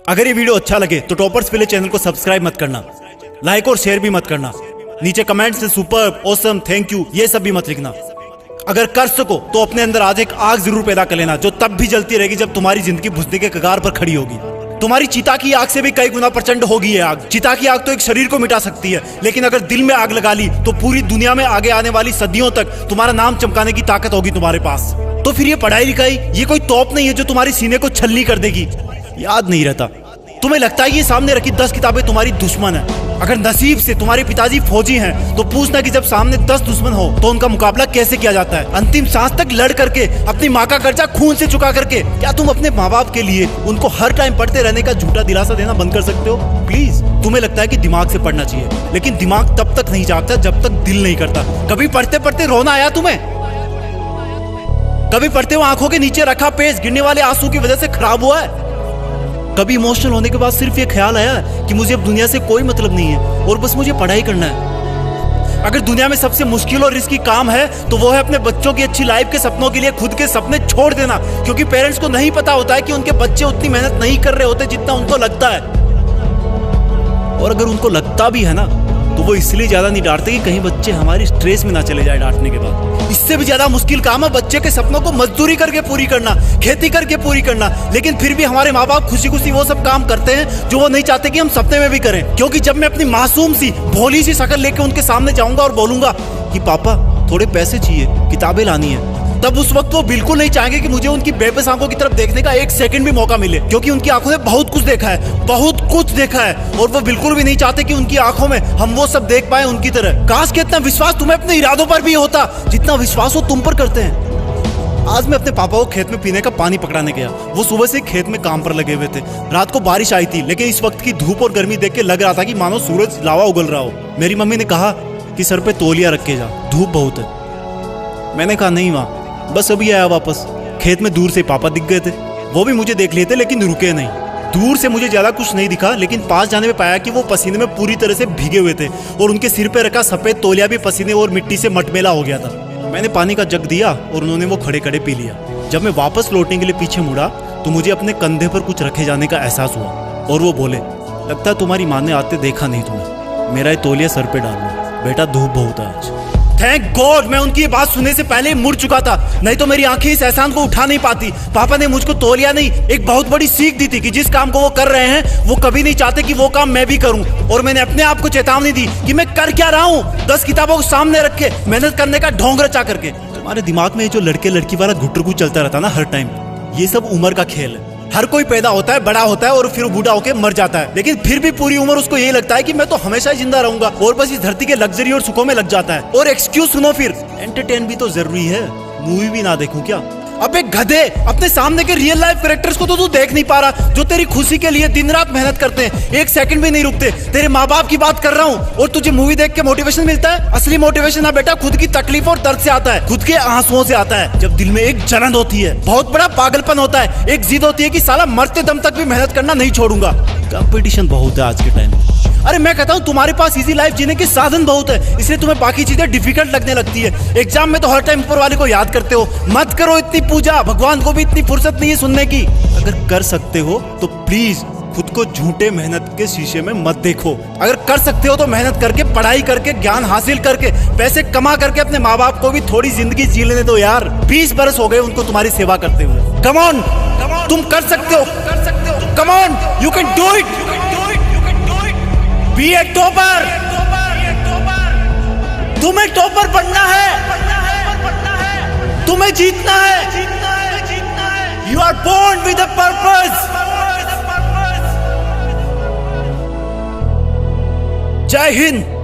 अगर ये वीडियो अच्छा लगे तो टॉपर्स के लिए चैनल को सब्सक्राइब मत करना, लाइक और शेयर भी मत करना। नीचे कमेंट्स में सुपर, ऑसम, थैंक यू ये सब भी मत लिखना। अगर कर सको तो अपने अंदर आज एक आग जरूर पैदा कर लेना, जो तब भी जलती रहेगी जब तुम्हारी जिंदगी बुझने के कगार पर खड़ी होगी। तुम्हारी चिता की आग से भी कई गुना प्रचंड होगी ये आग। चिता की आग तो एक शरीर को मिटा सकती है, लेकिन अगर दिल में आग लगा ली तो पूरी दुनिया में आगे आने वाली सदियों तक तुम्हारा नाम चमकाने की ताकत होगी तुम्हारे पास। तो फिर ये पढ़ाई लिखाई ये कोई तोप नहीं है जो तुम्हारे सीने को छलनी कर देगी। याद नहीं रहता। तुम्हें लगता है ये सामने रखी 10 किताबें तुम्हारी दुश्मन है। अगर नसीब से तुम्हारे पिताजी फौजी हैं तो पूछना कि जब सामने 10 दुश्मन हो तो उनका मुकाबला कैसे किया जाता है। अंतिम सांस तक लड़ करके, अपनी माँ का कर्जा खून से चुका करके, क्या तुम अपने माँ बाप के लिए उनको हर टाइम पढ़ते रहने का झूठा दिलासा देना बंद कर सकते हो? प्लीज। तुम्हें लगता है कि दिमाग से पढ़ना चाहिए, लेकिन दिमाग तब तक नहीं जागता जब तक दिल नहीं करता। कभी पढ़ते पढ़ते रोना आया तुम्हें? कभी पढ़ते हुए आंखों के नीचे रखा पेज गिरने वाले आंसू की वजह से खराब हुआ है? कभी इमोशनल होने के बाद सिर्फ ये ख्याल आया कि मुझे अब दुनिया से कोई मतलब नहीं है और बस मुझे पढ़ाई करना है? अगर दुनिया में सबसे मुश्किल और रिस्की काम है तो वो है अपने बच्चों की अच्छी लाइफ के सपनों के लिए खुद के सपने छोड़ देना, क्योंकि पेरेंट्स को नहीं पता होता है कि उनके बच्चे उतनी मेहनत नहीं कर रहे होते जितना उनको लगता है। और अगर उनको लगता भी है ना तो वो इसलिए ज्यादा नहीं डांटते कि कहीं बच्चे हमारी स्ट्रेस में ना चले जाए डांटने के बाद। इससे भी ज्यादा मुश्किल काम है बच्चे के सपनों को मजदूरी करके पूरी करना, खेती करके पूरी करना। लेकिन फिर भी हमारे माँ बाप खुशी खुशी वो सब काम करते हैं जो वो नहीं चाहते कि हम सपने में भी करें। क्योंकि जब मैं अपनी मासूम सी भोली सी शक्ल लेके उनके सामने जाऊंगा और बोलूंगा कि पापा थोड़े पैसे चाहिए, किताबें लानी है, तब उस वक्त वो बिल्कुल नहीं चाहेंगे कि मुझे उनकी बेबस आंखों की तरफ देखने का एक सेकंड भी मौका मिले, क्योंकि उनकी आंखों ने बहुत कुछ देखा है, बहुत कुछ देखा है। और वो बिल्कुल भी नहीं चाहते कि उनकी आंखों में हम वो सब देख पाए उनकी तरह। काश कि इतना विश्वास तुम्हें अपने इरादों पर भी होता जितना विश्वास वो तुम पर करते हैं। आज मैं अपने पापा को खेत में पीने का पानी पकड़ाने गया। वो सुबह से खेत में काम पर लगे हुए थे। रात को बारिश आई थी, लेकिन इस वक्त की धूप और गर्मी देख के लग रहा था कि मानो सूरज लावा उगल रहा हो। मेरी मम्मी ने कहा कि सर पे तौलिया रख के जा, धूप बहुत है। मैंने कहा नहीं माँ, बस अभी आया वापस। खेत में दूर से पापा दिख गए थे। वो भी मुझे देख लिए थे, लेकिन रुके नहीं। दूर से मुझे ज्यादा कुछ नहीं दिखा, लेकिन पास जाने में पाया कि वो पसीने में पूरी तरह से भीगे हुए थे और उनके सिर पे रखा सफेद तौलिया भी पसीने और मिट्टी से मटमेला हो गया था। मैंने पानी का जग दिया और उन्होंने वो खड़े खड़े पी लिया। जब मैं वापस लौटने के लिए पीछे मुड़ा तो मुझे अपने कंधे पर कुछ रखे जाने का एहसास हुआ और वो बोले, लगता है तुम्हारी माँ ने आते देखा नहीं तुम्हें, मेरा ये तौलिया सर पे डाल लो, बेटा धूप बहुत है आज। थैंक गॉड मैं उनकी ये बात सुनने से पहले ही मुड़ चुका था, नहीं तो मेरी आंखें इस एहसान को उठा नहीं पाती। पापा ने मुझको तौलिया नहीं, एक बहुत बड़ी सीख दी थी कि जिस काम को वो कर रहे हैं वो कभी नहीं चाहते कि वो काम मैं भी करूं। और मैंने अपने आप को चेतावनी दी कि मैं कर क्या रहा हूं, 10 किताबों को सामने रख के मेहनत करने का ढोंग रचा करके। तुम्हारे दिमाग में जो लड़के लड़की वाला घुटरगु चलता रहता ना हर टाइम, ये सब उम्र का खेल है। हर कोई पैदा होता है, बड़ा होता है और फिर बूढ़ा होकर मर जाता है, लेकिन फिर भी पूरी उम्र उसको यही लगता है कि मैं तो हमेशा ही जिंदा रहूंगा और बस इस धरती के लग्जरी और सुखों में लग जाता है। और एक्सक्यूज सुनो, फिर एंटरटेन भी तो जरूरी है, मूवी भी ना देखूं क्या? अबे गधे, अपने सामने के रियल लाइफ कैरेक्टर्स को तो तू देख नहीं पा रहा, जो तेरी खुशी के लिए दिन रात मेहनत करते हैं, एक सेकंड भी नहीं रुकते। तेरे माँ बाप की बात कर रहा हूँ और तुझे मूवी देख के मोटिवेशन मिलता है? असली मोटिवेशन ना बेटा खुद की तकलीफ और दर्द से आता है, खुद के आंसुओं से आता है। जब दिल में एक जलन होती है, बहुत बड़ा पागलपन होता है, एक जिद होती है कि साला मरते दम तक भी मेहनत करना नहीं छोड़ूंगा। कंपटीशन बहुत है आज के टाइम। अरे मैं कहता हूँ तुम्हारे पास इजी लाइफ जीने के साधन बहुत है, इसलिए तुम्हें बाकी चीजें डिफिकल्ट लगने लगती है। एग्जाम में तो हर टाइम ऊपर वाले को याद करते हो। मत करो इतनी पूजा, भगवान को भी इतनी फुर्सत नहीं है सुनने की। अगर कर सकते हो तो प्लीज खुद को झूठे मेहनत के शीशे में मत देखो। अगर कर सकते हो तो मेहनत करके, पढ़ाई करके, ज्ञान हासिल करके, पैसे कमा करके अपने माँ बाप को भी थोड़ी जिंदगी जी लेने दो यार। 20 बरस हो गए उनको तुम्हारी सेवा करते हुए। कम ऑन, तुम कर सकते हो, come on, you can do it. Be a topper. तुम्हें टॉपर बनना है, तुम्हें जीतना है। You are born with a purpose. जय हिंद।